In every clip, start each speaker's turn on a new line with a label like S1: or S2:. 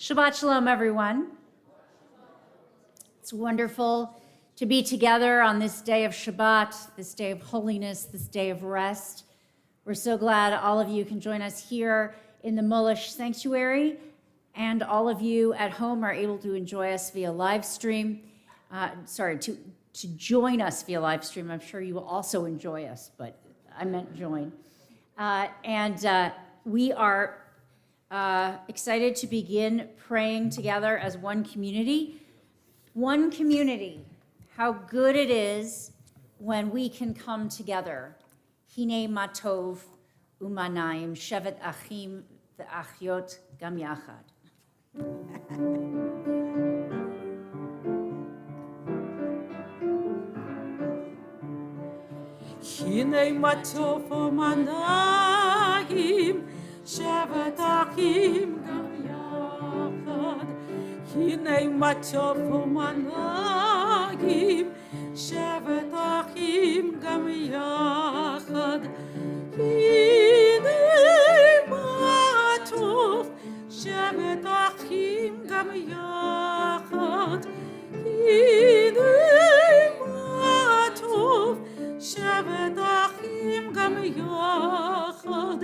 S1: Shabbat Shalom, everyone. It's wonderful to be together on this day of Shabbat, this day of holiness, this day of rest. We're so glad all of you can join us here in the Molish Sanctuary, and all of you at home are able to enjoy us via live stream. To join us via live stream. I'm sure you will also enjoy us, but I meant join. We are excited to begin praying together as one community. One community. How good it is when we can come together. Hine matov umanayim shevet achim ve'achyot gam yachad.
S2: Hine matov umanayim shevet achim gam yachad. Hine matov umanayim shevet achim gam yachad. Hine matov shevet achim gam yachad. Hine matov shevet achim gam yachad.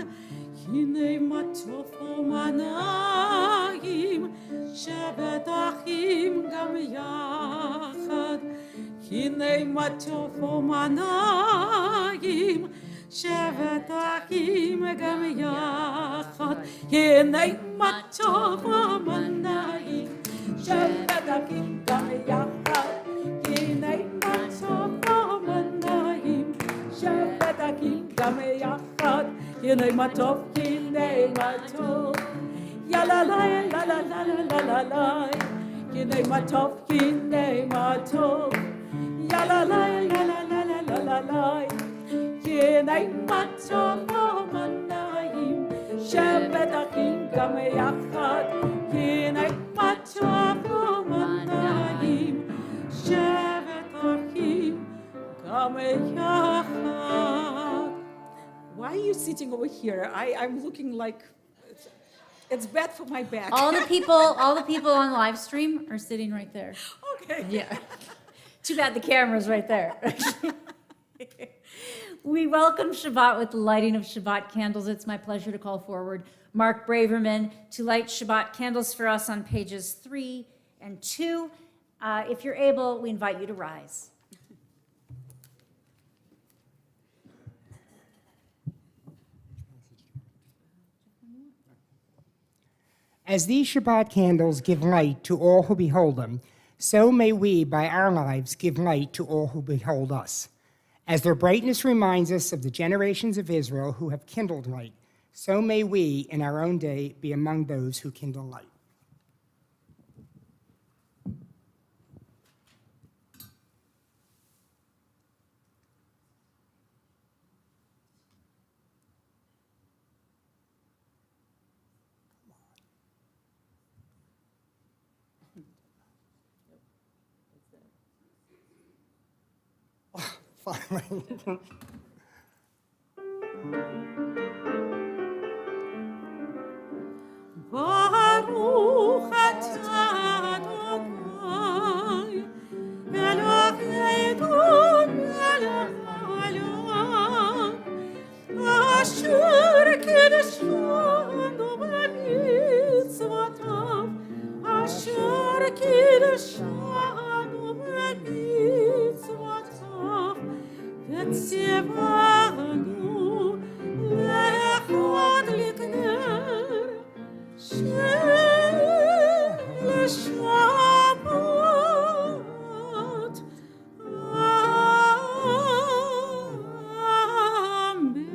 S2: Hine matov umanayim shevet achim gam yachad. Hine matov umanayim shevet achim gam yachad. Hine matov umanayim shevet achim gam yachad. Hine matov umanayim shevet achim gam yachad. Hine matov, ya la la la la la la la la. Hine matov, ya la la la la la la la la. Hine matov umanayim shevet achim gam yachad. Hine matov umanayim shevet achim gam yachad. Why are you sitting over here? I'm looking like it's bad for my back.
S1: All the people on live stream are sitting right there.
S2: Okay.
S1: Yeah. Too bad the camera's right there. We welcome Shabbat with the lighting of Shabbat candles. It's my pleasure to call forward Mark Braverman to light Shabbat candles for us on pages 3 and 2. If you're able, we invite you to rise.
S3: As these Shabbat candles give light to all who behold them, so may we, by our lives, give light to all who behold us. As their brightness reminds us of the generations of Israel who have kindled light, so may we, in our own day, be among those who kindle light.
S2: Baruch atah Adonai, Eloheinu melech haolam, asher kiddushanu b'mitzvotav, asher kiddushanu b'mitzvotav, v'tzivanu le'echad l'kner shel Shabbat. Amen.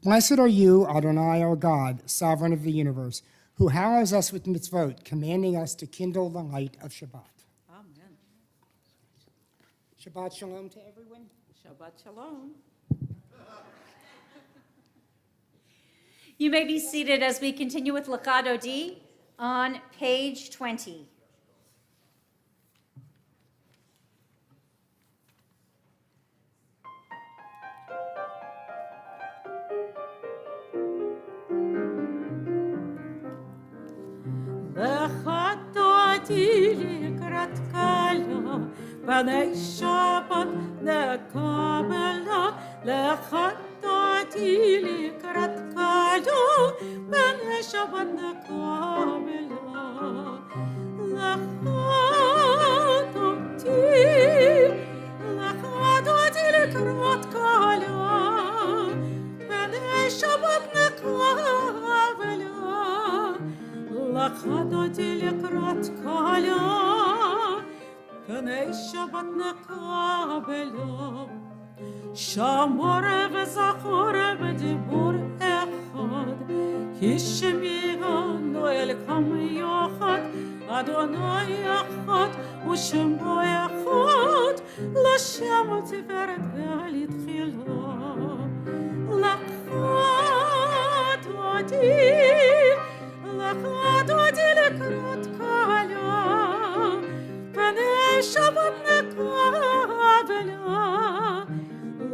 S3: Blessed are you, Adonai our God, sovereign of the universe, who hallows us with mitzvot, commanding us to kindle the light of Shabbat.
S2: Amen.
S3: Shabbat shalom to everyone.
S2: Shabbat shalom.
S1: You may be seated as we continue with Lakado D on page 20.
S2: לחטאתי לקראת קלה, פני שבת נקבלה. לחטאתי לקראת קלה, פני שבת נקבלה. לחטאתי לקראת קלה, פני שבת נקבלה. לחטאתי לקראת קלה, פני שבת נקבלה. שמור וזכור בדיבור אחד, השמיענו אל עם יחד. אדוני אחד ושמו אחד, לשם תפארת ולתחילה. לחטאתי לקראת קלה, פני שבת נקבלה.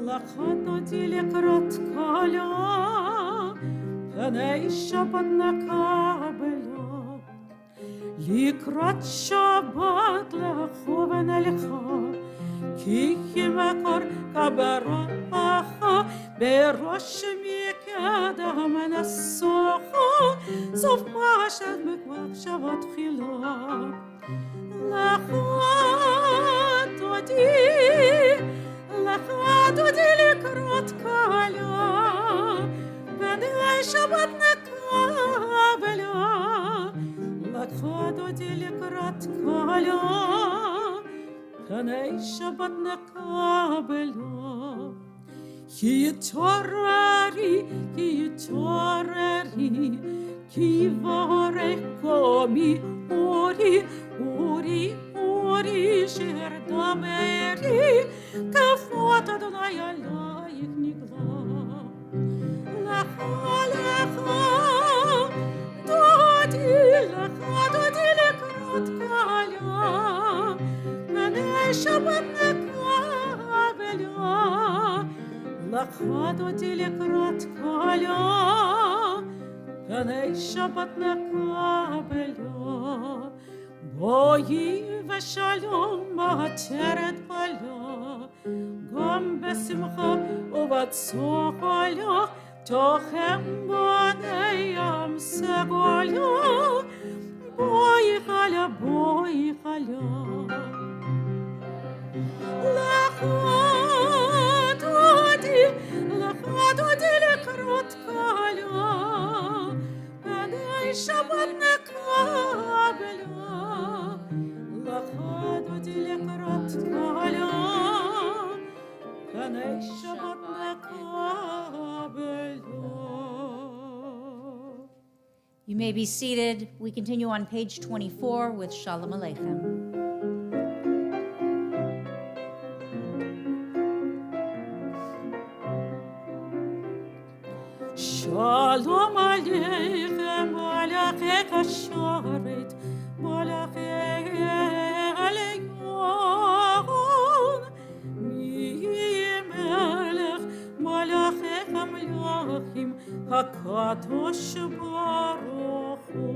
S2: לחטאתי לקראת קלה, פני שבת נקבלה. לקראת שבת לכוון אליך, כי מקור כברכה, בראש מקדם נסוך, סוף פרשת מחשבה תחילה. לחטאתי לקראת קלה, פני שבת נקבלה. לחטאתי לקראת קלה, פני שבת נקבלה. כי יתעוררי, כי יברך קומי אורי, אורי שרדמרי, כפות אדוני עלייך נגלה. לחטאתי לקראת קלה, פני שבת נקבלה. לחטאתי לקראת קלה, פני שבת נקבלה. בואי ושלום עטרת פלה, גם בשמחה ובצהלה, תוכם בני ים סגולה. בואי חלה, בואי חלה. לחטאתי לקראת קלה, פני שבת נקבלה. לחטאתי לקראת קלה, פני שבת נקבלה.
S1: You may be seated. We continue on page 24 with Shalom Aleichem.
S2: Shalom Aleichem, Malachei Kasharet, Malachei Elyon, Melech, Malachei Hamlachim, HaKadosh Baruch Hu.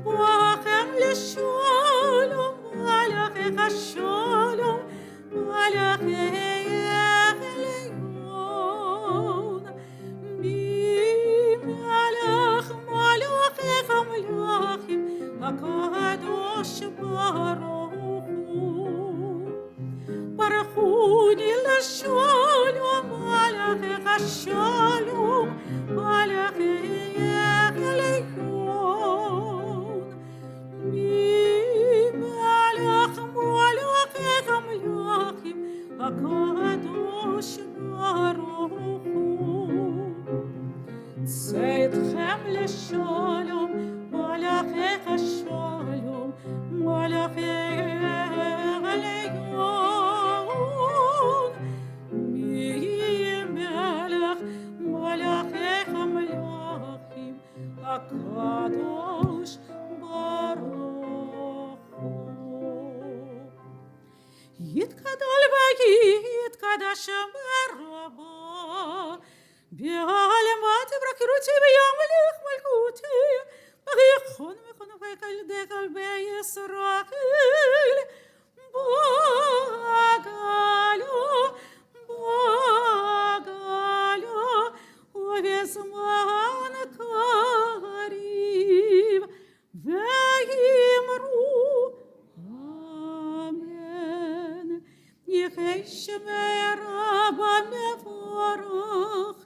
S2: Bachem LeShalom, Malachei Kashalom, Malachei הקדוש ברוך הוא. ברכוני לשלום, מלאכיך שלום, מלאכי עליון. ממלאך מלאכיך מלאכים, הקדוש ברוך הוא. צאתכם לשלום, מלאכיך שלום, מלאכי עליון. ממלך מלאכיך מלאכים, הקדוש ברוך הוא. יתגדל ויתקדש ברבו, בעלמא תברכרותי וימלך מלכותי. וכל כלדי כלבי ישראל בגלו ובזמן קריב ויאמרו אמן. יהי שמי רבה מבורך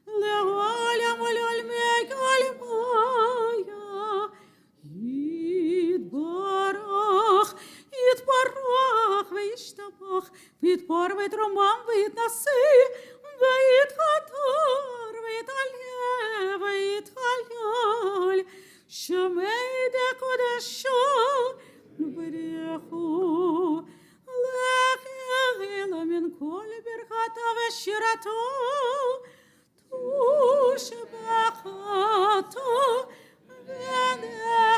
S2: לעולם ולעולמי עלמיה. יתברך וישתבח ויתפאר ויתרומם ויתנשא ויתהדר ויתעלה ויתהלל שמי קודשו ברכו לכי מן כל ברכתו ושירתו תושבחתו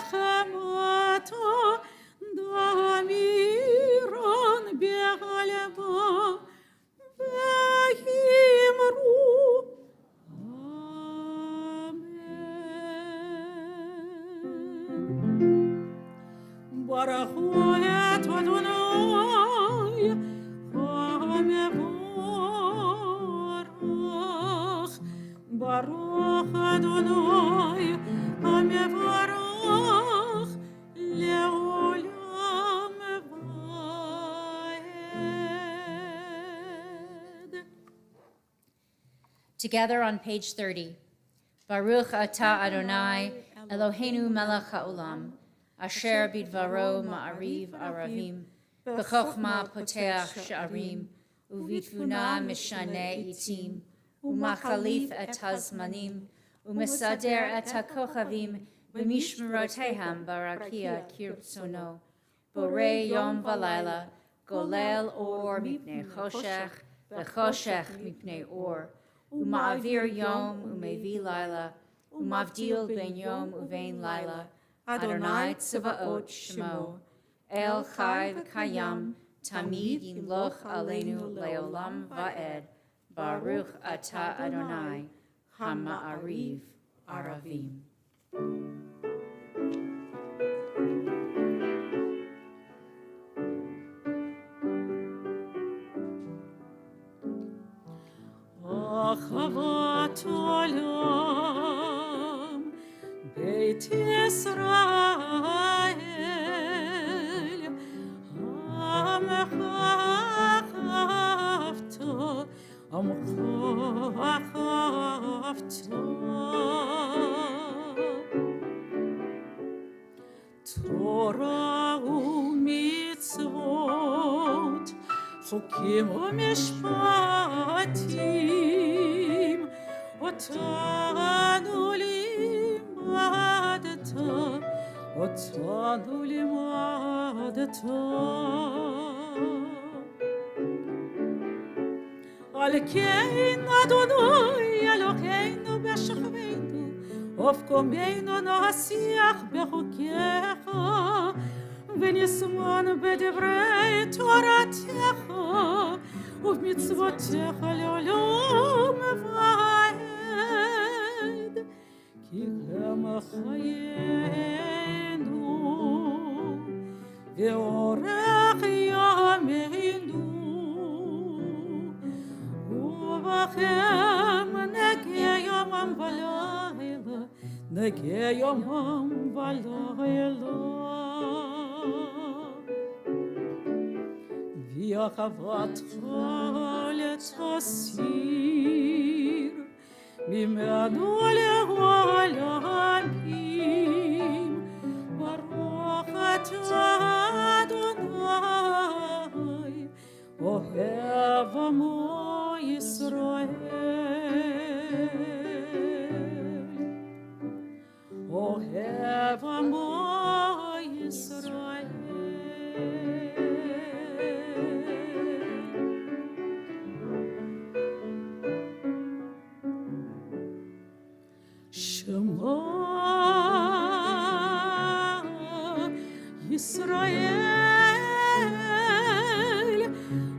S2: ונחמתו דמירון בגלבו ויאמרו אמן. ברכו את אדוני המבורך. ברוך אדוני המבורך לעולם ועד.
S1: Together on page 30. Baruch atah Adonai, Eloheinu melech haolam, asher bidvaro ma'ariv aravim, b'chokhmah poteach sha'arim, uvitvuna mishaneh itim, umachalif et hazmanim, umesader et hakochavim, b'mishmeroteham barakia kirtsono, borei yom v'layla, golel or mipnei choshech, v'choshech mipnei or, Uma'avir yom umevi laila, umavdil ben yom uvein laila, Adonai tzavaot shemo, El chai v'kayam, tamid yimloch aleinu leolam va'ed, Baruch atah Adonai, hama'ariv aravim.
S2: אהבת עולם בית ישראל עמך אהבתו עמך אהבתו תורה ומצוות חוקים ומשפטים אותנו לימדת, אותנו לימדת. על כן אדוני אלוהינו בשכבנו ובקומנו נשיח בחוקיך ונשמון בדברי תורתך ובמצוותיך לעולם ועד, כי הם חיינו ואורך ימינו, ובכם נגיע יומם ולילה, נגיע יומם ולילה. ואהבתך לתסיר ממנו לעולמים. ברוך אתה אדוני אוהב עמו ישראל, אוהב עמו ישראל. שמע ישראל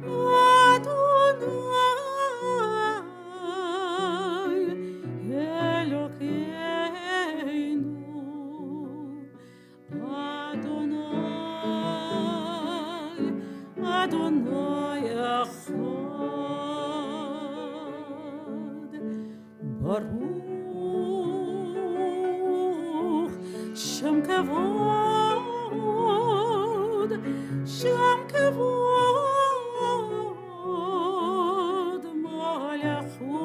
S2: אדוני אלוהינו שם כבוד, שם כבוד מלכותו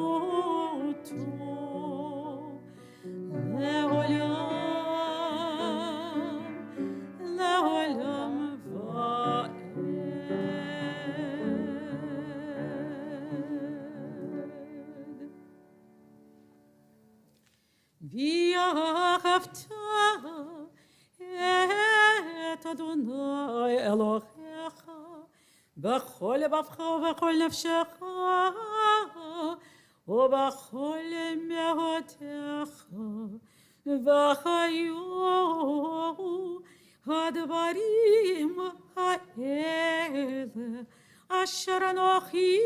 S2: לעולם, לעולם ועד. ואהבת את אדוני אלוהיך בכל לבבך ובכל נפשך ובכל מאודך, וחיו הדברים האלה אשר אנוכי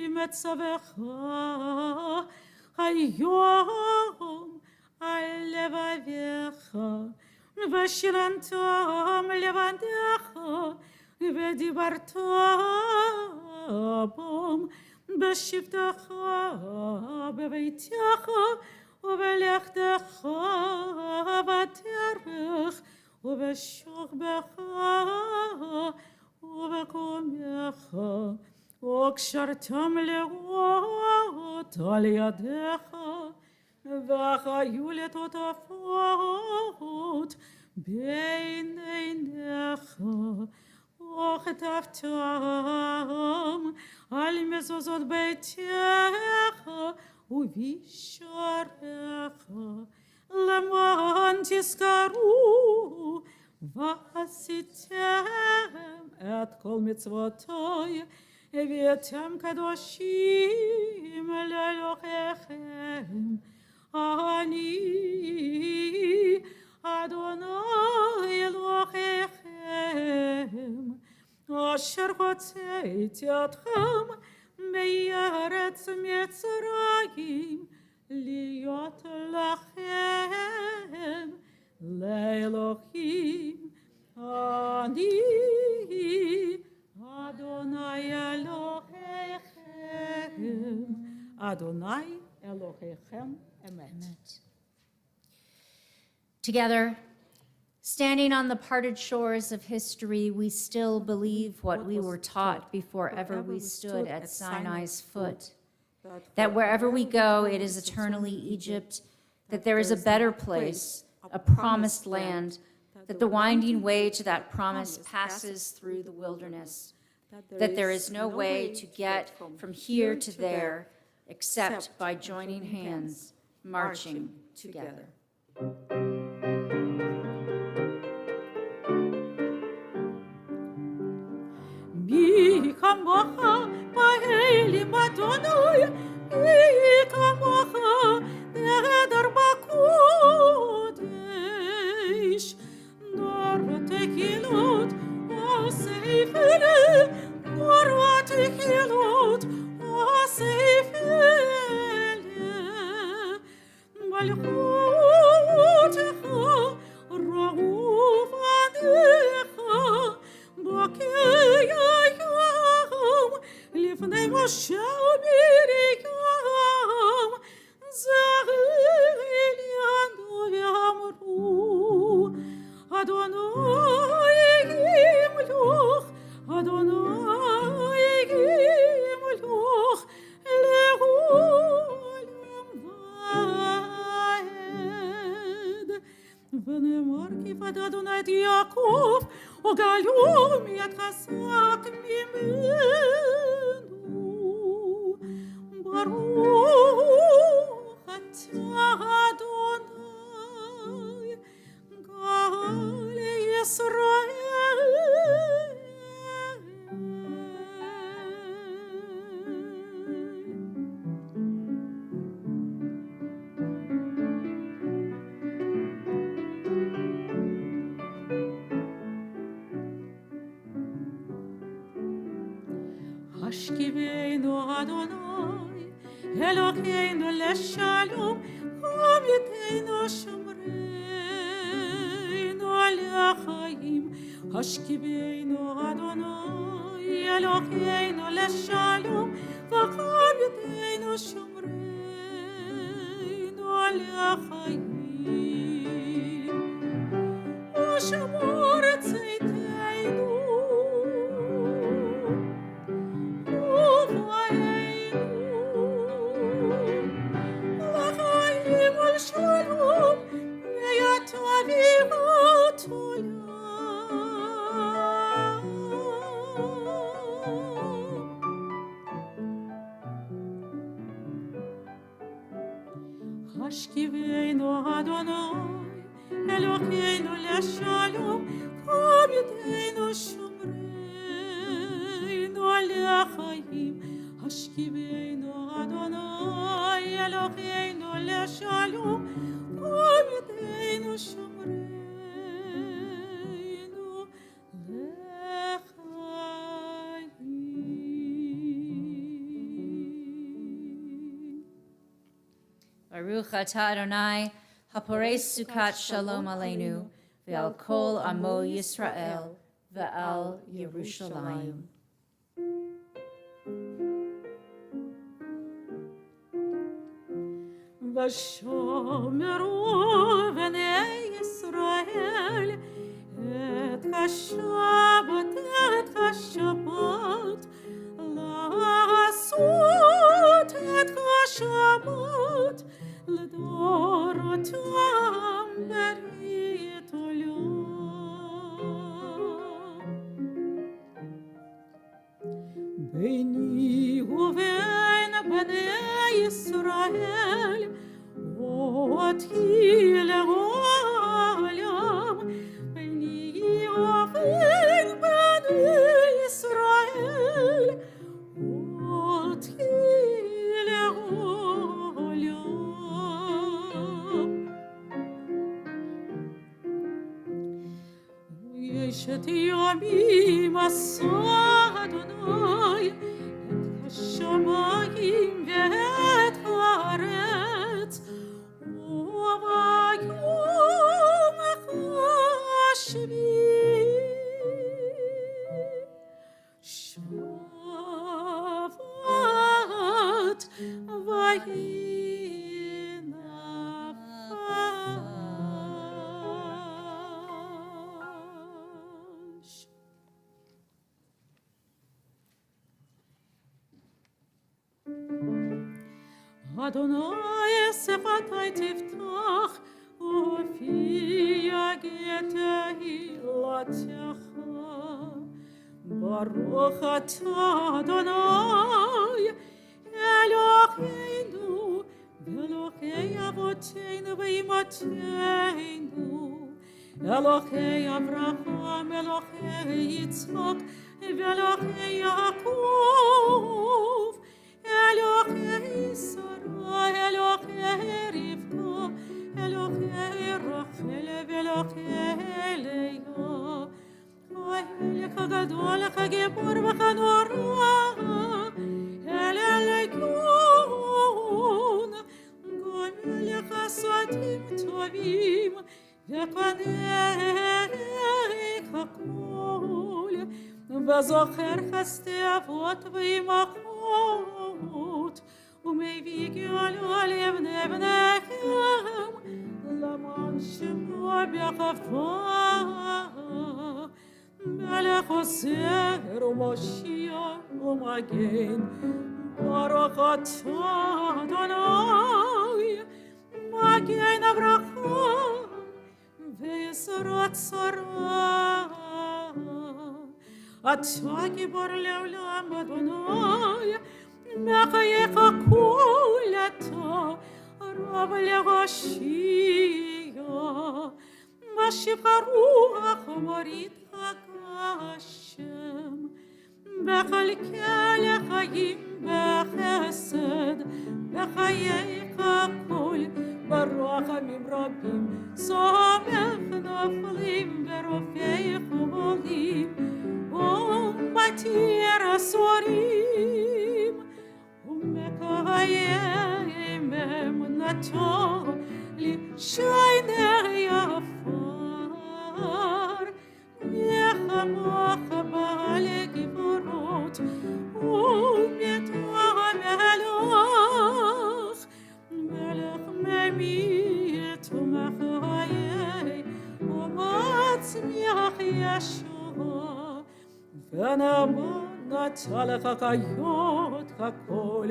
S2: מצווך היום על לבביך, ושילנתם לבדיך, ודיברת בם בשבתך בביתך ובלכתך בדרך ובשוכבך ובקומך, וקשרתם לאות על ידיך, וחיו לטוטפות בין עיניך, וכתבתם על מזוזות ביתך ובשעריך, למען תזכרו ועשיתם את כל מצוותיי, והייתם קדושים לאלוהיכם. אני אדוני אלוהיכם, אשר הוצאתי אתכם מארץ מצרים, להיות לכם לאלוהים. אני אדוני אלוהיכם, אדוני אלוהיכם אמת.
S1: Together, standing on the parted shores of history, we still believe what we were taught before ever we stood at Sinai's foot, that wherever we go, it is eternally Egypt, that there is a better place, a promised land, that the winding way to that promise passes through the wilderness, that there is no way to get from here to there except by joining hands, marching together.
S2: מי כמוך באלים אדוני, מי כמוך נהדר בקודש, נורא תהילות אוסיף לי, נורא תהילות אוסיף לי, מלכותך רעוף עניך בוקר יום לפני משה ומרים, זכיר עניינו ואמרו אדוני ימלוך, אדוני ימלוך לעולם ועד. ונאמר כיבד אדוני את יעקב, וגלום יד חזק ממנו. ברוך אתה אדוני גאל ישראל. השכיבנו אדוני אלוהינו לשלום, עמיתנו שומרנו על החיים. השכיבנו אדוני אלוהינו לשלום, ועמיתנו שומרנו על החיים.
S4: Adonai, Elokeinu leshalom, Kobyuteinu shomreinu lechaim, Hashkiveinu Adonai, Elokeinu leshalom, Kobyuteinu shomreinu lechaim.
S1: Baruch atah Adonai, haporei sukat shalom aleinu, ve'al kol amo Yisrael, ve'al Yerushalayim.
S4: ושומרו בני ישראל את השבת, את השבת, לעשות את השבת לדורותם ברית עולם. ביני ובין בני ישראל אותי לעולם, ביני ובין בני ישראל אותי לעולם. יש את ימים עשה אדוני את השמיים ואת הארץ, וביום השביעי שבת ויהי נפש. אדוני שפתי תפתח ופי יגיד תהילתך. ברוך אתה אדוני אלוהינו ואלוהי אבותינו ואימותינו, אלוהי אברהם, אלוהי יצחק ואלוהי יעקב, אלוהי שרה, אלוהי רבקה, אלוהי רחל ואלוהי לאה. חלק הגדול, הגיבור והנורא, אל עליון, גומל חסדים טובים וקנך הכל, וזוכר חסדי אבות ואימהות, ומביא גאולה לבני בניכם, למען שמו בחפה. מלך עוזר ומושיע ומגן, ברוך אתה אדוני, מגן אברהם ויסורת שרה. אתה גיבור לעולם אדוני, מחייך כול אתה, רב להושיע. משיב הרוח ומוריד הגשם, בחלקי לחיים בחסד, בחייך כל ברחמים רבים, סומך נופלים ורופא חולים, ומתיר אסורים, ומקיים אמונתו לשיינה יפר. יחמוך בעל גיבורות ומטעם מלך, מלך ממית ומחיה ומצמיח ישועה. ונאמן נטע לך חיות הכל,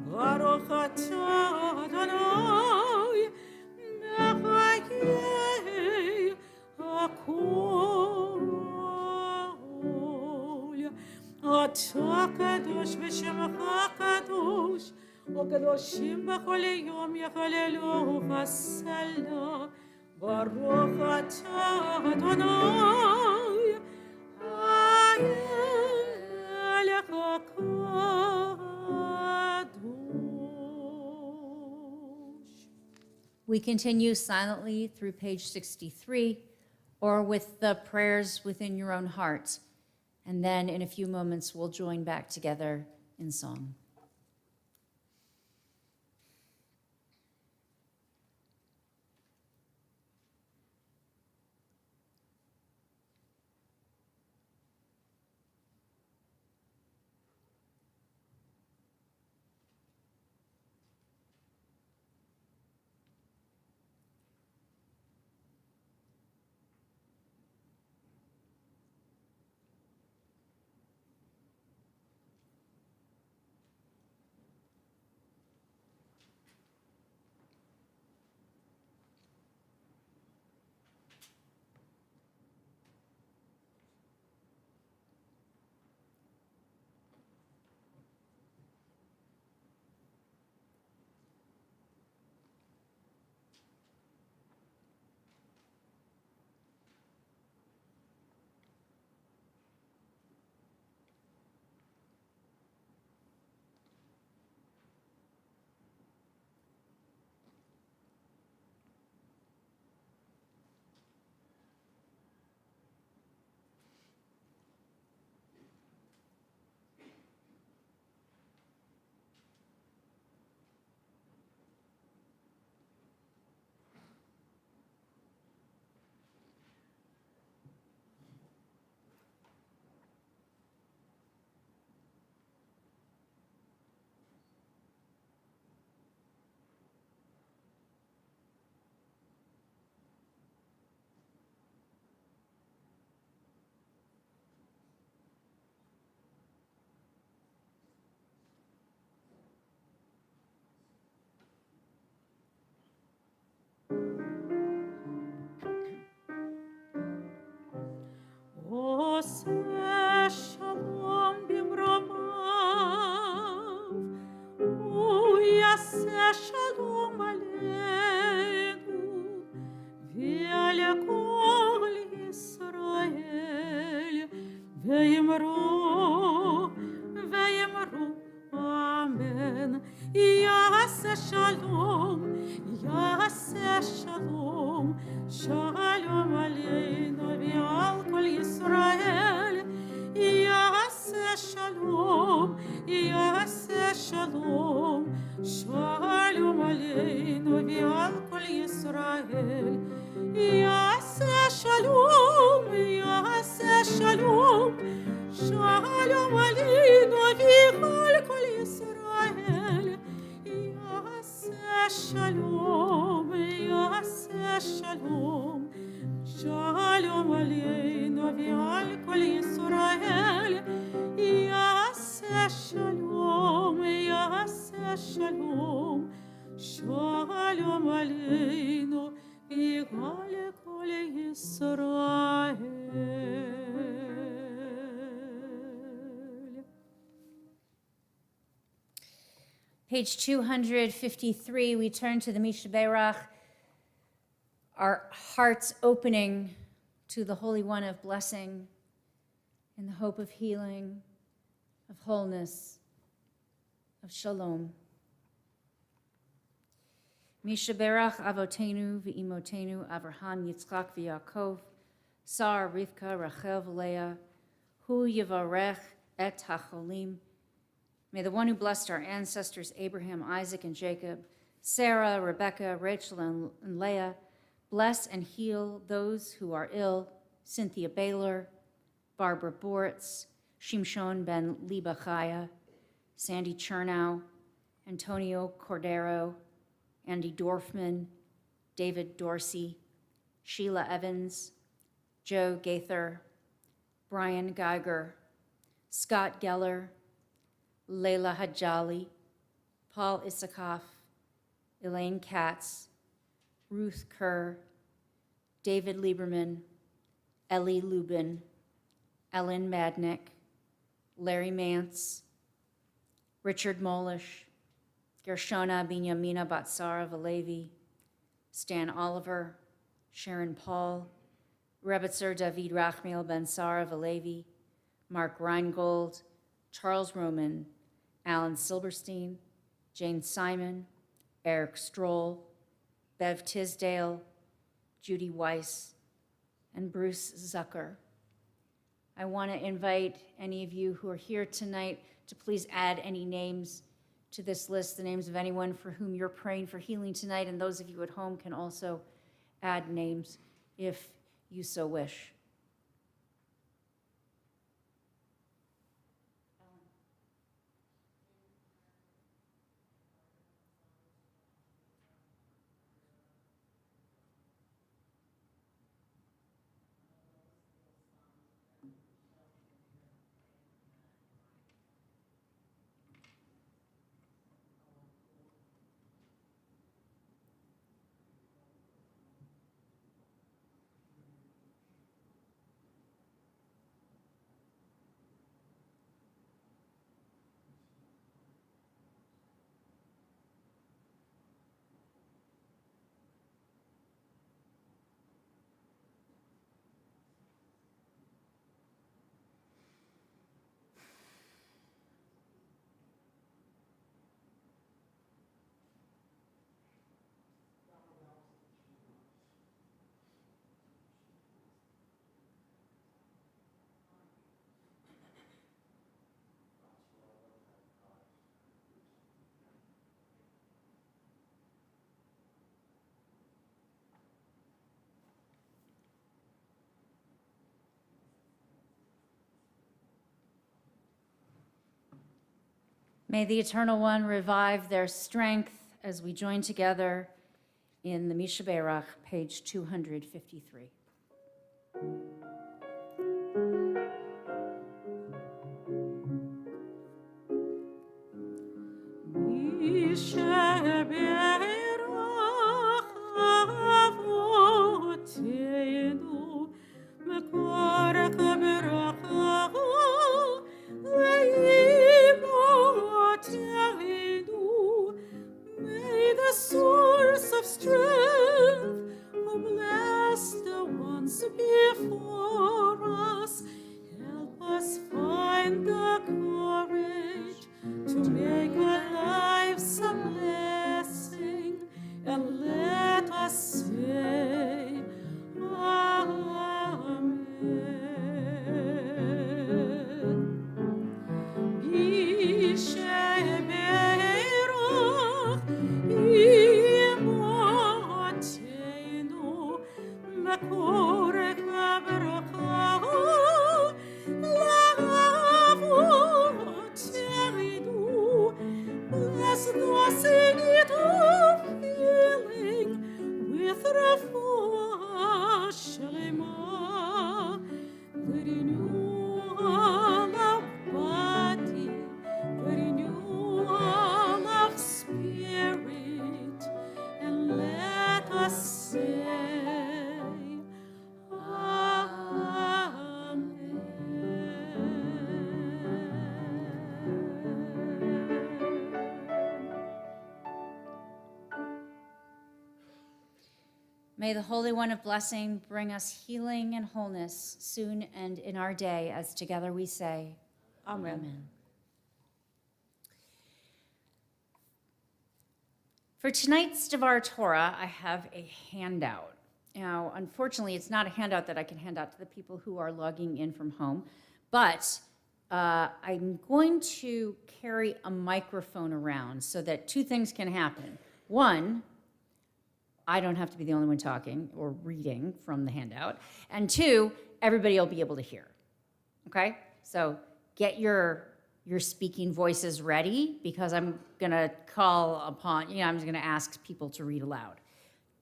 S4: ברוך אתה אדוני מחיי הכל. אתה קדוש ושמך קדוש, וקדושים בכל יום יחללו חסלה, ברוך אתה אדוני, המלך הקדוש.
S1: We continue silently through page 63, or with the prayers within your own heart. And then in a few moments, we'll join back together in song.
S4: עושה שלום במרומיו, הוא יעשה שלום עלינו ועל כל ישראל, ויאמרו אמן. יעשה שלום, יעשה שלום, שלום עלינו ועל כל ישראל. יעשה שלום, יעשה שלום, שלום עלינו ועל כל ישראל. יעשה שלום, יעשה שלום, שלום עלינו ועל כל ישראל. יעשה שלום, יעשה שלום, שלום עלינו ועל כל ישראל. יעשה שלום, יעשה שלום, שלום עלינו ועל כל ישראל.
S1: Page 253, we turn to the Mishaberach, our hearts opening to the Holy One of blessing in the hope of healing, of wholeness, of shalom. Mishaberach Avotenu v'imotenu Avraham, Yitzchak v'Yaakov, Sar, Rivka, Rachel v'Leah, Hu Yivarech et HaCholim. May the one who blessed our ancestors, Abraham, Isaac, and Jacob, Sarah, Rebekah, Rachel, and Leah, bless and heal those who are ill, Cynthia Baylor, Barbara Boritz, Shimshon ben Libachaya, Sandy Chernow, Antonio Cordero, Andy Dorfman, David Dorsey, Sheila Evans, Joe Gaither, Brian Geiger, Scott Geller, Leila Hajali, Paul Issakoff, Elaine Katz, Ruth Kerr, David Lieberman, Ellie Lubin, Ellen Madnick, Larry Mance, Richard Molish, Gershona Binyamina Batsara Valevi, Stan Oliver, Sharon Paul, Rebitzer David Rachmiel Ben Sara Valevi, Mark Reingold, Charles Roman, Alan Silberstein, Jane Simon, Eric Stroll, Bev Tisdale, Judy Weiss, and Bruce Zucker. I want to invite any of you who are here tonight to please add any names to this list, the names of anyone for whom you're praying for healing tonight, and those of you at home can also add names if you so wish. May the Eternal One revive their strength as we join together in the Mishaberach, page 253.
S4: May the source of strength, who bless the ones before us, help us find the courage to make our lives a blessing, and let us say, Amen. Bless us in it of healing with refuah shalema, the renewal of body, the renewal of spirit, and let us say,
S1: May the Holy One of Blessing bring us healing and wholeness soon and in our day, as together we say,
S2: Amen.
S1: Amen. For tonight's Devar Torah, I have a handout. Now, unfortunately, it's not a handout that I can hand out to the people who are logging in from home, but I'm going to carry a microphone around so that two things can happen. One, I don't have to be the only one talking or reading from the handout. And two, everybody will be able to hear. Okay? So get your speaking voices ready, because I'm gonna call upon, I'm just gonna ask people to read aloud.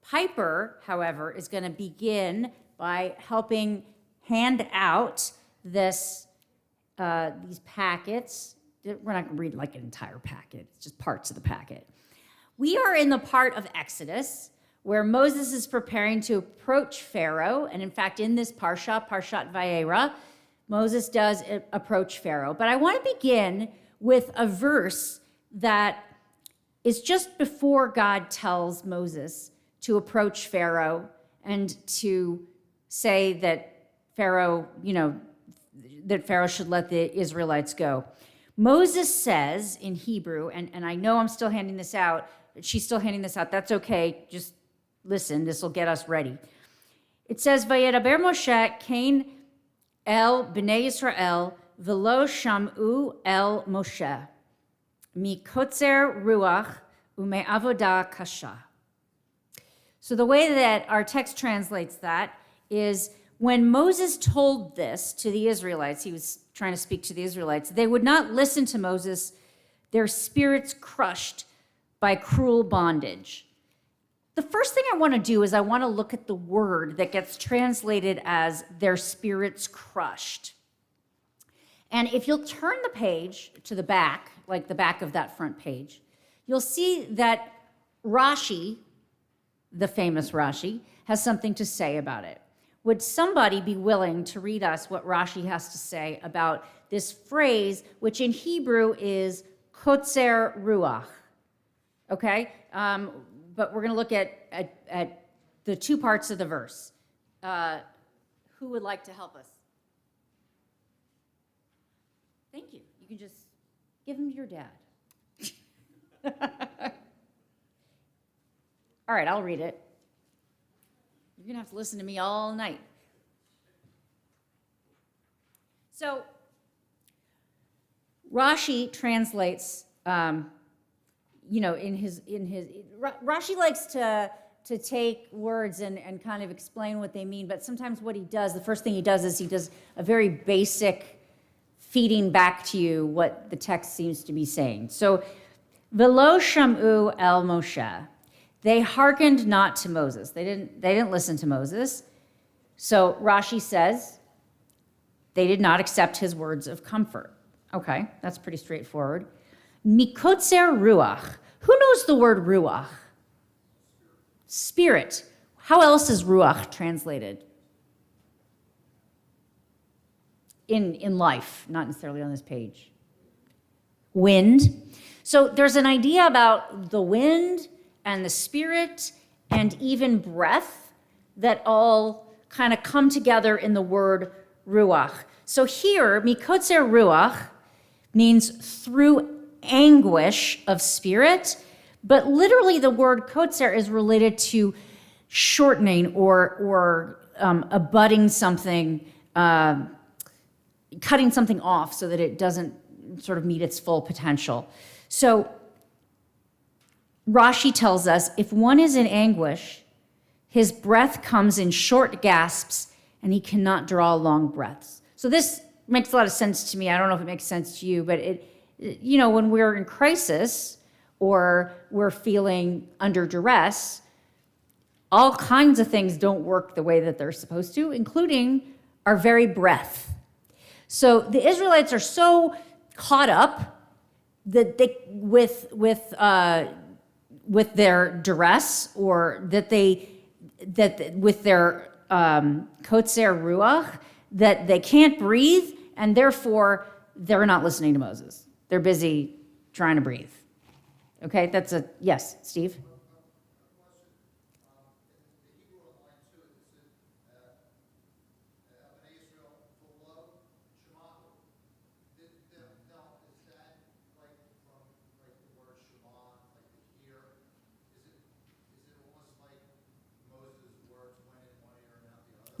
S1: Piper, however, is gonna begin by helping hand out these packets. We're not gonna read like an entire packet, it's just parts of the packet. We are in the part of Exodus where Moses is preparing to approach Pharaoh. And in fact, in this Parshat Vayera, Moses does approach Pharaoh. But I want to begin with a verse that is just before God tells Moses to approach Pharaoh and to say that Pharaoh, that Pharaoh should let the Israelites go. Moses says in Hebrew, and I know I'm still handing this out, she's still handing this out, that's okay, just listen, this will get us ready. It says, Vayedaber Moshe kain el b'nei Yisrael v'lo sham'u el Moshe mikotzer ruach u'me'avodah kasha. So the way that our text translates that is when Moses told this to the Israelites, he was trying to speak to the Israelites, they would not listen to Moses, their spirits crushed by cruel bondage. The first thing I want to do is I want to look at the word that gets translated as their spirits crushed. And if you'll turn the page to the back, like the back of that front page, you'll see that Rashi, the famous Rashi, has something to say about it. Would somebody be willing to read us what Rashi has to say about this phrase, which in Hebrew is kotzer ruach? Okay? But we're going to look at the two parts of the verse. Who would like to help us? Thank you. You can just give him to your dad. All right, I'll read it. You're going to have to listen to me all night. So, Rashi translates, Rashi likes to take words and kind of explain what they mean, but sometimes what he does, the first thing he does is he does a very basic feeding back to you what the text seems to be saying. So, V'lo sham'u el Moshe. They hearkened not to Moses. They didn't listen to Moses. So Rashi says they did not accept his words of comfort. Okay, that's pretty straightforward. Mikotzer ruach. Who knows the word ruach? Spirit. How else is ruach translated? In life, not necessarily on this page. Wind. So there's an idea about the wind and the spirit and even breath that all kind of come together in the word ruach. So here, mikotzer ruach means through anguish of spirit, but literally the word kotzer is related to shortening or abutting something, cutting something off so that it doesn't sort of meet its full potential. So Rashi tells us if one is in anguish, his breath comes in short gasps and he cannot draw long breaths. So this makes a lot of sense to me. I don't know if it makes sense to you, but when we're in crisis or we're feeling under duress, all kinds of things don't work the way that they're supposed to, including our very breath. So the Israelites are so caught up that they, with their duress, or that with their kotzer ruach, that they can't breathe, and therefore they're not listening to Moses. They're busy trying to breathe. Okay, yes, Steve?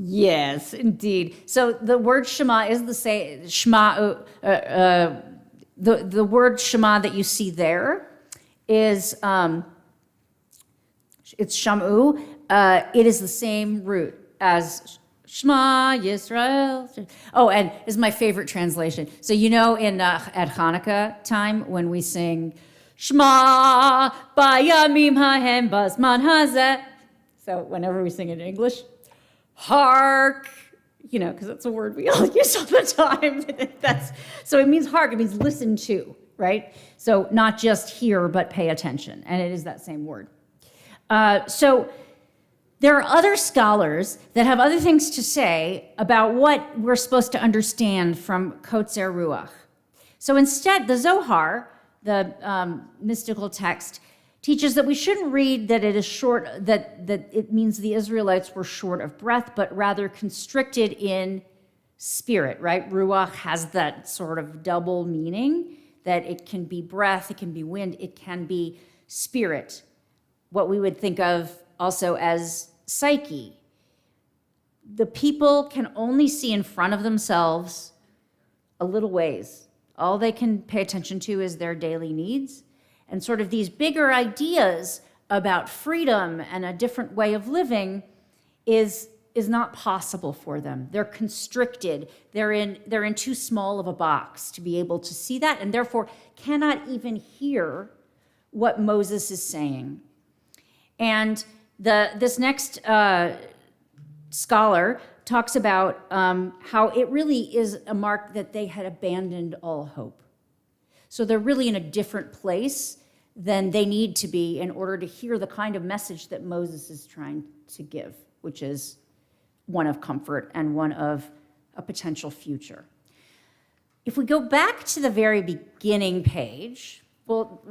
S1: Yes, indeed. So the word Shema is the same. Shema. The word Shema that you see there is it's shamu. It is the same root as Shema Yisrael. Oh, and this is my favorite translation. So at Hanukkah time when we sing Shema Bayamim Hahem Bazman Hazeh. So whenever we sing it in English. Hark, because that's a word we all use all the time. So it means hark, it means listen to, right? So not just hear, but pay attention. And it is that same word. So there are other scholars that have other things to say about what we're supposed to understand from kotzer ruach. So instead, the Zohar, the mystical text, teaches that we shouldn't read that it is short, that it means the Israelites were short of breath, but rather constricted in spirit, right? Ruach has that sort of double meaning, that it can be breath, it can be wind, it can be spirit, what we would think of also as psyche. The people can only see in front of themselves a little ways. All they can pay attention to is their daily needs. And sort of these bigger ideas about freedom and a different way of living is not possible for them. They're constricted. They're in too small of a box to be able to see that, and therefore cannot even hear what Moses is saying. And this next scholar talks about how it really is a mark that they had abandoned all hope. So they're really in a different place than they need to be in order to hear the kind of message that Moses is trying to give, which is one of comfort and one of a potential future. If we go back to the very beginning page, we'll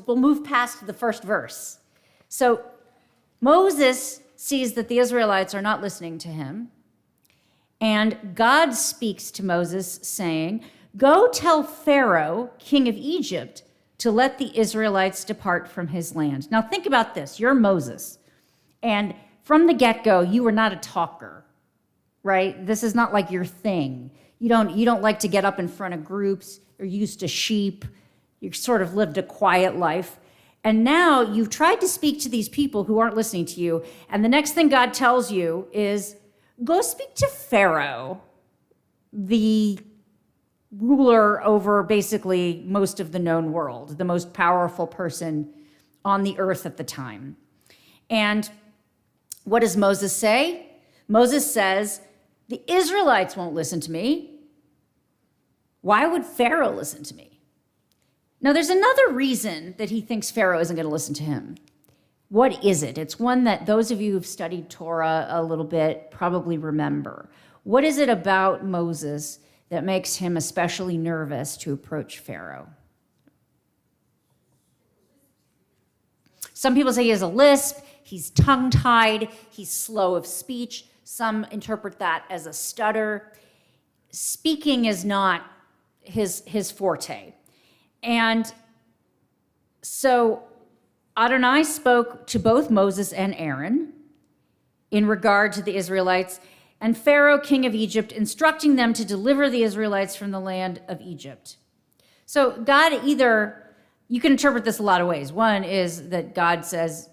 S1: move past the first verse. So Moses sees that the Israelites are not listening to him, and God speaks to Moses saying, "Go tell Pharaoh, king of Egypt, to let the Israelites depart from his land." Now think about this. You're Moses. And from the get-go, you were not a talker, right? This is not like your thing. You don't like to get up in front of groups. You're used to sheep. You sort of lived a quiet life. And now you've tried to speak to these people who aren't listening to you. And the next thing God tells you is, go speak to Pharaoh, the ruler over basically most of the known world, the most powerful person on the earth at the time. And what does Moses say? Moses says, the Israelites won't listen to me. Why would Pharaoh listen to me? Now, there's another reason that he thinks Pharaoh isn't going to listen to him. What is it? It's one that those of you who've studied Torah a little bit probably remember. What is it about Moses that makes him especially nervous to approach Pharaoh? Some people say he has a lisp, he's tongue-tied, he's slow of speech. Some interpret that as a stutter. Speaking is not his forte. And so Adonai spoke to both Moses and Aaron in regard to the Israelites, and Pharaoh, king of Egypt, instructing them to deliver the Israelites from the land of Egypt. So God you can interpret this a lot of ways. One is that God says,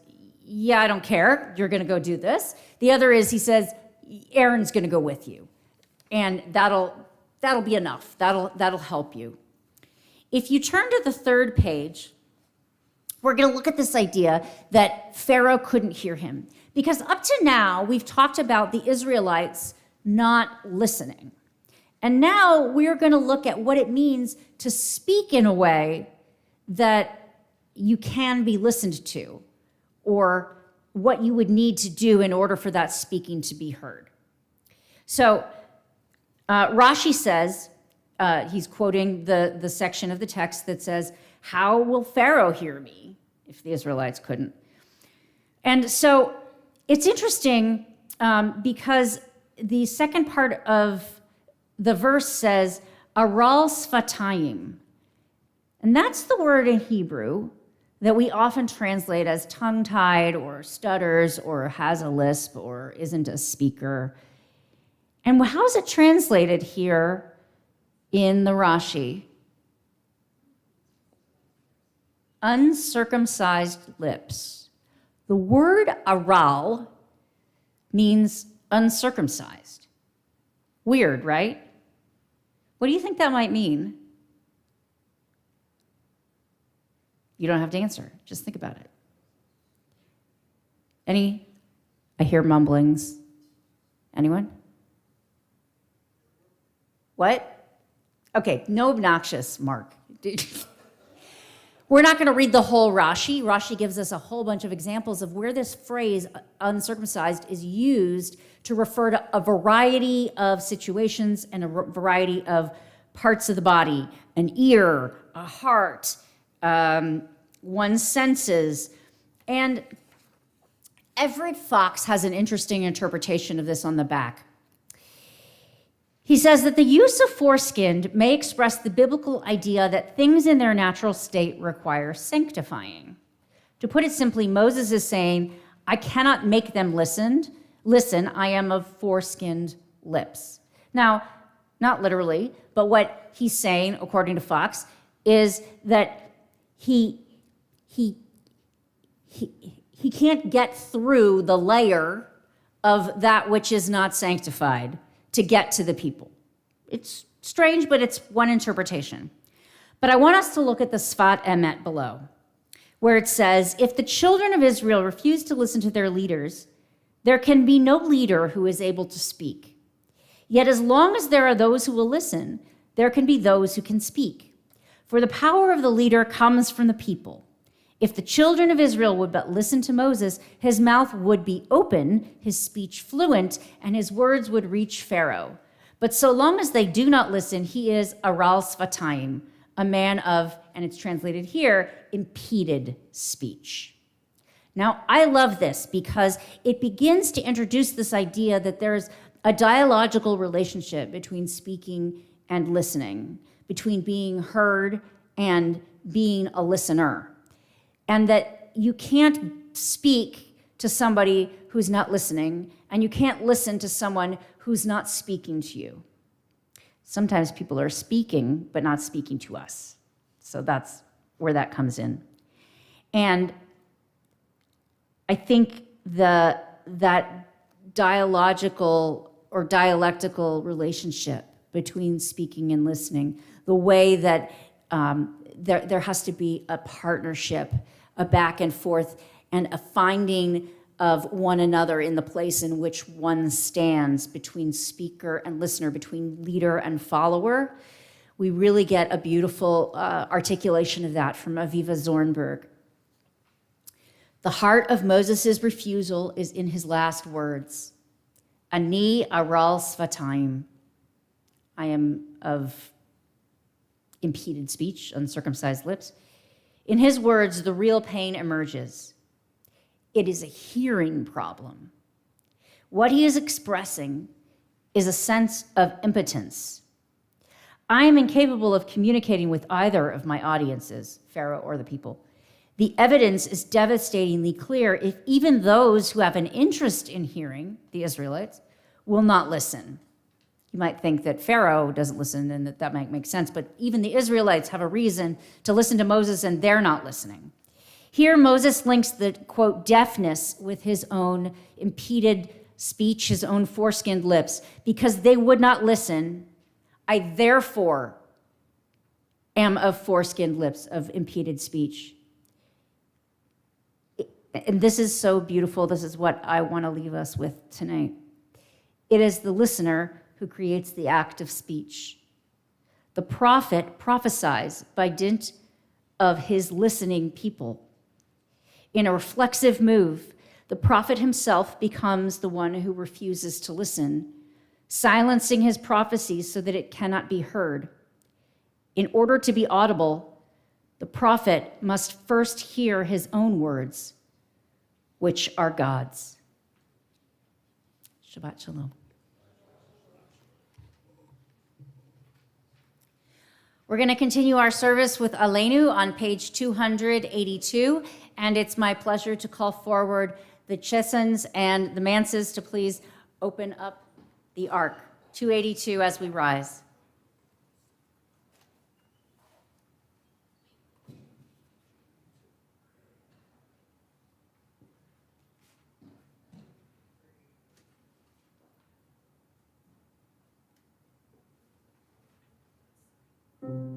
S1: yeah, I don't care. You're going to go do this. The other is he says, Aaron's going to go with you. And that'll be enough. That'll help you. If you turn to the third page, we're going to look at this idea that Pharaoh couldn't hear him. Because up to now, we've talked about the Israelites not listening. And now we're going to look at what it means to speak in a way that you can be listened to, or what you would need to do in order for that speaking to be heard. So Rashi says, he's quoting the section of the text that says, how will Pharaoh hear me if the Israelites couldn't? And so it's interesting because the second part of the verse says, aral sfatayim. And that's the word in Hebrew that we often translate as tongue-tied or stutters or has a lisp or isn't a speaker. And how is it translated here in the Rashi? Uncircumcised lips. The word aral means uncircumcised. Weird, right? What do you think that might mean? You don't have to answer. Just think about it. I hear mumblings. Anyone? What? Okay, no obnoxious, Mark. We're not going to read the whole Rashi. Rashi gives us a whole bunch of examples of where this phrase, uncircumcised, is used to refer to a variety of situations and a variety of parts of the body. An ear, a heart, one's senses. And Everett Fox has an interesting interpretation of this on the back. He says that the use of foreskinned may express the biblical idea that things in their natural state require sanctifying. To put it simply, Moses is saying, I cannot make them listen, I am of foreskinned lips. Now, not literally, but what he's saying, according to Fox, is that he can't get through the layer of that which is not sanctified to get to the people. It's strange, but it's one interpretation. But I want us to look at the Sfat Emet below, where it says, if the children of Israel refuse to listen to their leaders, there can be no leader who is able to speak. Yet as long as there are those who will listen, there can be those who can speak. For the power of the leader comes from the people. If the children of Israel would but listen to Moses, his mouth would be open, his speech fluent, and his words would reach Pharaoh. But so long as they do not listen, he is aral svatayim, a man of, and it's translated here, impeded speech. Now, I love this because it begins to introduce this idea that there's a dialogical relationship between speaking and listening, between being heard and being a listener. And that you can't speak to somebody who's not listening, and you can't listen to someone who's not speaking to you. Sometimes people are speaking, but not speaking to us. So that's where that comes in. And I think that dialogical or dialectical relationship between speaking and listening, the way that there has to be a partnership, a back and forth, and a finding of one another in the place in which one stands between speaker and listener, between leader and follower. We really get a beautiful articulation of that from Aviva Zornberg. The heart of Moses' refusal is in his last words. Ani aral svatayim. I am of impeded speech, uncircumcised lips. In his words, the real pain emerges. It is a hearing problem. What he is expressing is a sense of impotence. I am incapable of communicating with either of my audiences, Pharaoh or the people. The evidence is devastatingly clear if even those who have an interest in hearing, the Israelites, will not listen. You might think that Pharaoh doesn't listen and that might make sense, but even the Israelites have a reason to listen to Moses and they're not listening. Here, Moses links the, quote, deafness with his own impeded speech, his own foreskinned lips. Because they would not listen, I therefore am of foreskinned lips, of impeded speech. And this is so beautiful. This is what I want to leave us with tonight. It is the listener who creates the act of speech. The prophet prophesies by dint of his listening people. In a reflexive move, the prophet himself becomes the one who refuses to listen, silencing his prophecies so that it cannot be heard. In order to be audible, the prophet must first hear his own words, which are God's. Shabbat shalom. We're going to continue our service with Aleinu on page 282, and it's my pleasure to call forward the Chesons and the Manses to please open up the ark. 282 as we rise.
S5: Shabbat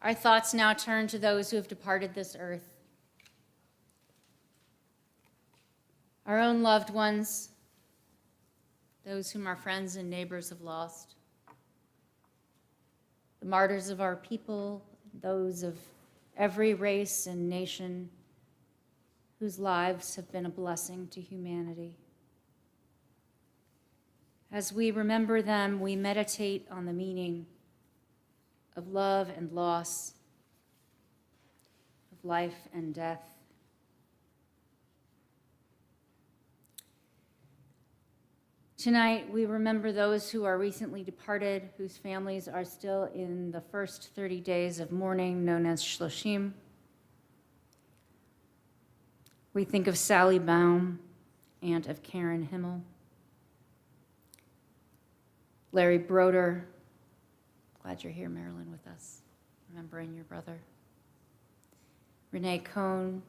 S1: Our thoughts now turn to those who have departed this earth. Our own loved ones, those whom our friends and neighbors have lost. The martyrs of our people, those of every race and nation whose lives have been a blessing to humanity. As we remember them, we meditate on the meaning of love and loss, of life and death. Tonight, we remember those who are recently departed, whose families are still in the first 30 days of mourning, known as Shloshim. We think of Sally Baum, aunt of Karen Himmel, Larry Broder. Glad you're here, Marilyn, with us, remembering your brother. Renee Cohn.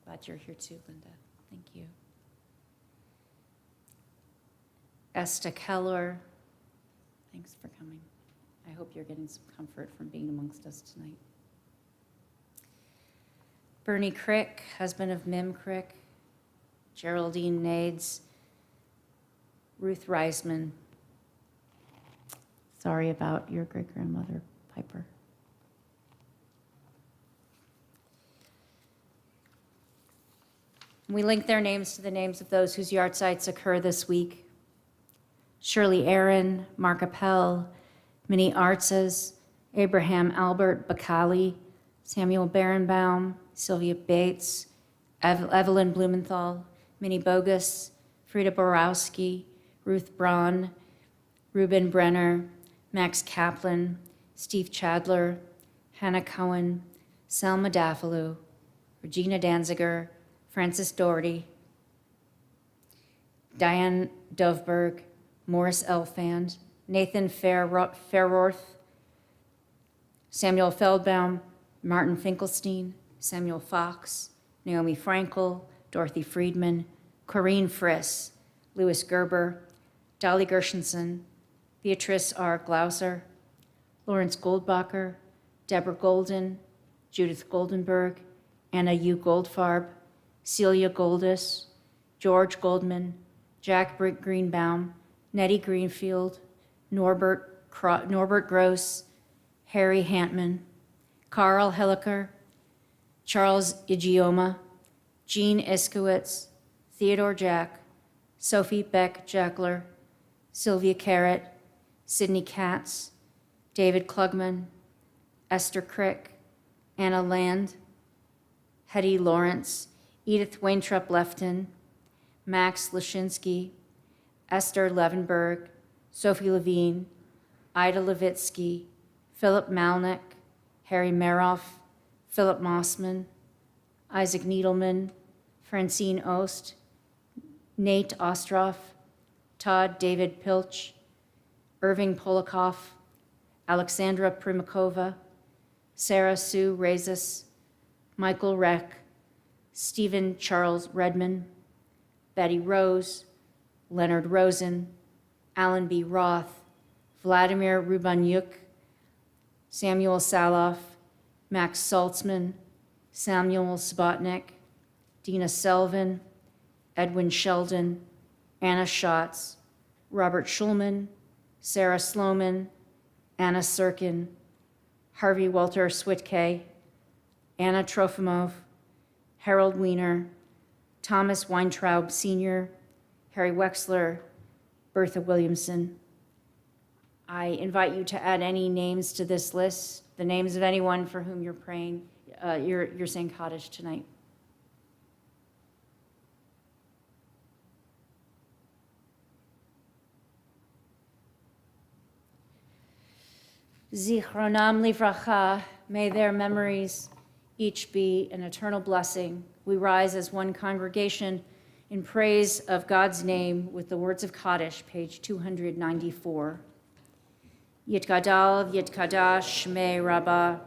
S1: Glad you're here too, Linda. Thank you. Esther Keller. Thanks for coming. I hope you're getting some comfort from being amongst us tonight. Bernie Crick, husband of Mim Crick. Geraldine Nades. Ruth Reisman. Sorry about your great-grandmother, Piper. We link their names to the names of those whose yahrzeits occur this week. Shirley Aaron, Mark Appel, Minnie Artzes, Abraham Albert Bacali, Samuel Berenbaum, Sylvia Bates, Evelyn Blumenthal, Minnie Bogus, Frida Borowski, Ruth Braun, Ruben Brenner, Max Kaplan, Steve Chadler, Hannah Cohen, Selma Dafalu, Regina Danziger, Frances Doherty, Diane Dovberg, Morris Elfand, Nathan Fairworth, Samuel Feldbaum, Martin Finkelstein, Samuel Fox, Naomi Frankel, Dorothy Friedman, Corinne Friss, Louis Gerber, Dolly Gershenson, Beatrice R. Glauser, Lawrence Goldbacher, Deborah Golden, Judith Goldenberg, Anna U. Goldfarb, Celia Goldis, George Goldman, Jack Greenbaum, Nettie Greenfield, Norbert Gross, Harry Hantman, Carl Helliker, Charles Igioma, Jean Iskowitz, Theodore Jack, Sophie Beck Jackler, Sylvia Carrott, Sydney Katz, David Klugman, Esther Crick, Anna Land, Hetty Lawrence, Edith Waintrup Lefton, Max Lashinsky, Esther Levenberg, Sophie Levine, Ida Levitsky, Philip Malnick, Harry Meroff, Philip Mossman, Isaac Needleman, Francine Ost, Nate Ostroff, Todd David Pilch, Irving Polikoff, Alexandra Primakova, Sarah Sue Rezes, Michael Reck, Stephen Charles Redman, Betty Rose, Leonard Rosen, Alan B. Roth, Vladimir Rubanyuk, Samuel Saloff, Max Saltzman, Samuel Subotnik, Dina Selvin, Edwin Sheldon, Anna Schatz, Robert Schulman, Sarah Sloman, Anna Sirkin, Harvey Walter Switke, Anna Trofimov, Harold Wiener, Thomas Weintraub Sr., Harry Wexler, Bertha Williamson. I invite you to add any names to this list, the names of anyone for whom you're praying, you're saying Kaddish tonight. Zichronam livracha, may their memories each be an eternal blessing. We rise as one congregation in praise of God's name with the words of Kaddish, page 294. Yitgadal v'yitkadash shmei rabbah,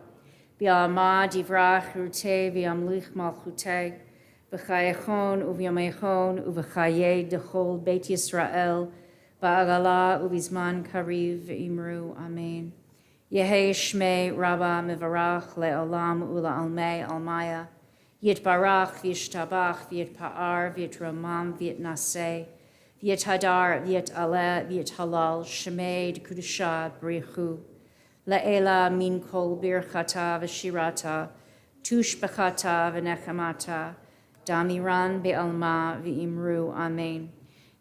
S1: bi'alma divrach rutei v'yamlich malchutei, v'chayechon u'v'yamechon u'v'chayei dechol Beit Yisrael, ba'agala u'v'zman kariv v'imru. Amen. Yehi Shmei Rabba Mivarach Le'olam Ula Almei Almaya. Yitbarach, V'yishtabach, V'yitpa'ar, V'yitramam, V'yitnaseh, V'yithadar, V'yitaleh, V'yithalal, Shemed, Kudusha, Brichu, La'ela min kol birchata v'shirata, tush b'chata v'nechamata, damiran be'alma v'imru, amen.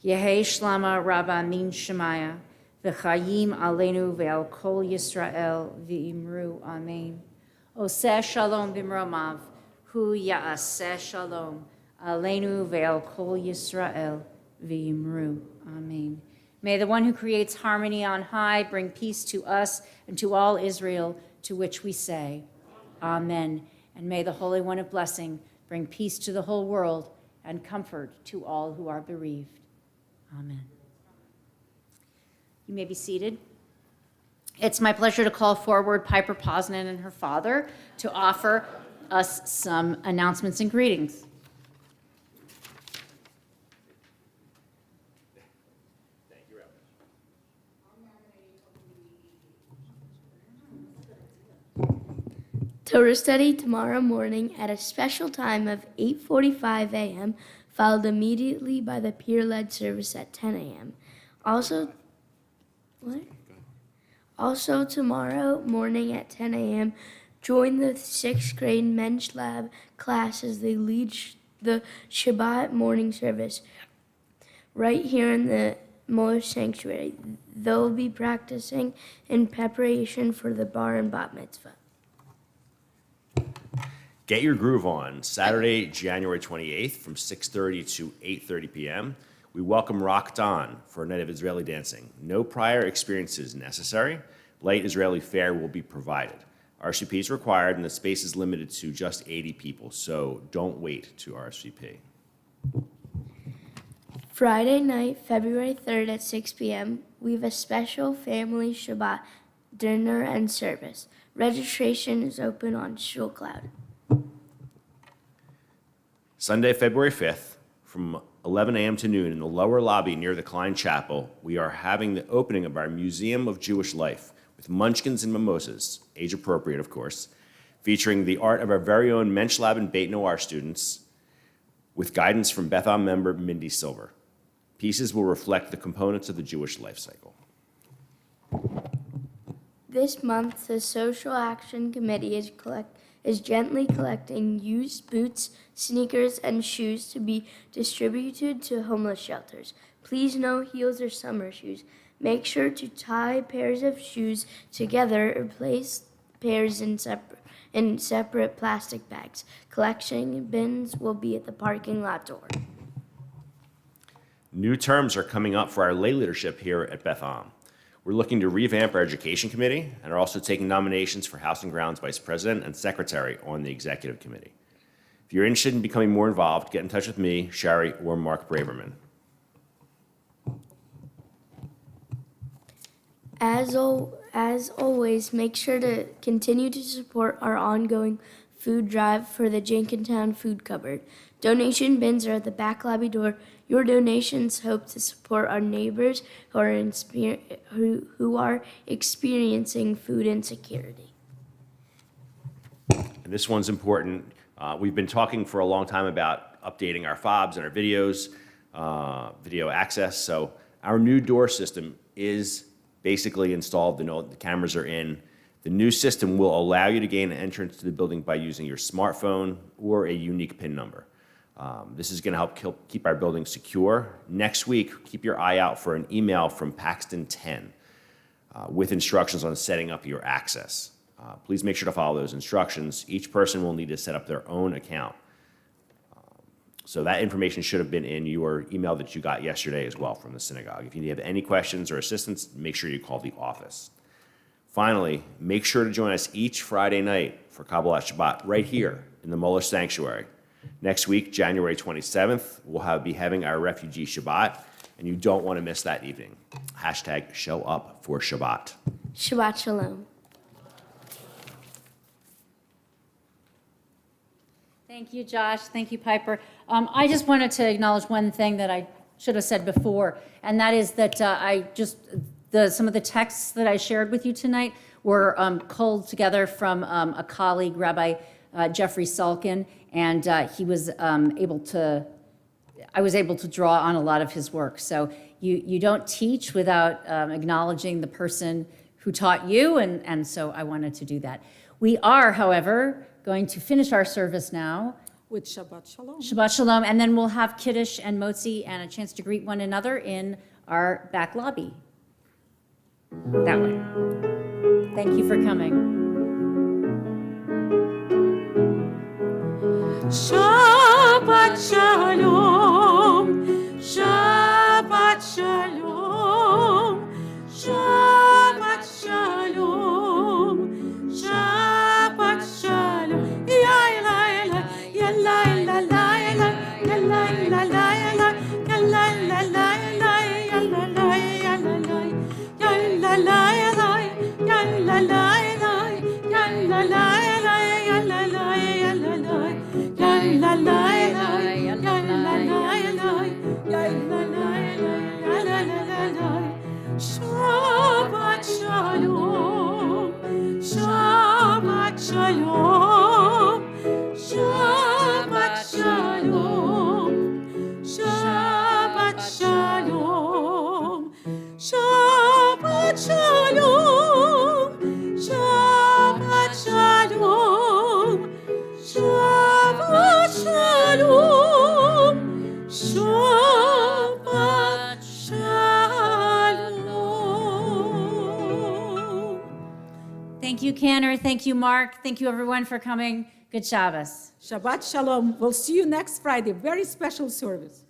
S1: Yehi shlama rabba min shemaya, v'chayim aleinu ve'al kol Yisrael v'imru, amen. Oseh shalom b'mromav, hu ya'aseh shalom, aleinu ve'al kol Yisrael v'imru, amen. May the one who creates harmony on high bring peace to us and to all Israel, to which we say, Amen. And may the Holy One of blessing bring peace to the whole world and comfort to all who are bereaved. Amen. You may be seated. It's my pleasure to call forward Piper Posnan and her father to offer us some announcements and greetings.
S5: Torah study tomorrow morning at a special time of 8:45 a.m., followed immediately by the peer-led service at 10 a.m. Also tomorrow morning at 10 a.m., join the 6th grade Men's Lab class as they lead the Shabbat morning service right here in the Moeller Sanctuary. They'll be practicing in preparation for the bar and bat mitzvah.
S6: Get your groove on. Saturday, January 28th from 6:30 to 8:30 p.m. We welcome Rock Don for a night of Israeli dancing. No prior experiences necessary. Light Israeli fare will be provided. RSVP is required and the space is limited to just 80 people, so don't wait to RSVP.
S5: Friday night, February 3rd at 6 p.m., we have a special family Shabbat dinner and service. Registration is open on Shul Cloud.
S6: Sunday, February 5th, from 11 a.m. to noon in the lower lobby near the Klein Chapel, we are having the opening of our Museum of Jewish Life with munchkins and mimosas, age appropriate, of course, featuring the art of our very own Mensch Lab and Beit Noir students with guidance from Beth Am member Mindy Silver. Pieces will reflect the components of the Jewish life cycle.
S5: This month, the Social Action Committee is gently collecting used boots, sneakers, and shoes to be distributed to homeless shelters. Please no heels or summer shoes. Make sure to tie pairs of shoes together or place pairs in separate plastic bags. Collection bins will be at the parking lot door.
S6: New terms are coming up for our lay leadership here at Beth Am. We're looking to revamp our education committee and are also taking nominations for House and Grounds Vice President and Secretary on the executive committee. If you're interested in becoming more involved, get in touch with me, Shari, or Mark Braverman.
S5: As always, make sure to continue to support our ongoing food drive for the Jenkintown Food Cupboard. Donation bins are at the back lobby door. Your donations hope to support our neighbors who are experiencing food insecurity.
S6: And this one's important. We've been talking for a long time about updating our fobs and our videos, video access. So our new door system is basically installed. The cameras are in. The new system will allow you to gain entrance to the building by using your smartphone or a unique PIN number. This is going to help keep our building secure. Next week, keep your eye out for an email from Paxton 10 with instructions on setting up your access. Please make sure to follow those instructions. Each person will need to set up their own account. So that information should have been in your email that you got yesterday as well from the synagogue. If you have any questions or assistance, make sure you call the office. Finally, make sure to join us each Friday night for Kabbalat Shabbat right here in the Moeller Sanctuary. Next week, January 27th, we'll be having our Refugee Shabbat, and you don't want to miss that evening. Hashtag show up for Shabbat.
S5: Shabbat Shalom.
S1: Thank you, Josh. Thank you, Piper. I just wanted to acknowledge one thing that I should have said before, and that is that some of the texts that I shared with you tonight were culled together from a colleague, Rabbi Jeffrey Salkin, and he was I was able to draw on a lot of his work. So you don't teach without acknowledging the person who taught you, and so I wanted to do that. We are, however, going to finish our service now.
S2: With Shabbat Shalom.
S1: Shabbat Shalom, and then we'll have Kiddush and Motzi and a chance to greet one another in our back lobby. That way. Thank you for coming.
S4: Shabbat Shalom, Shabbat Shalom, Shabbat Shalom, Shabbat Shalom. Ya la la, ya la la la la, ya la la la la, ya la la la la, ya la la ya la la, ya la la la, ya la la la, ya la la la, ya la la ya la la. La la la la la la la. Shabbat Shalom, Shabbat Shalom, Shabbat Shalom, Shabbat Shalom, Shabbat Shalom, Shabbat Shalom, Shabbat Shalom, Shabbat Shalom.
S1: Thank you, Canner. Thank you, Mark. Thank you, everyone, for coming. Good Shabbos.
S2: Shabbat Shalom. We'll see you next Friday. Very special service.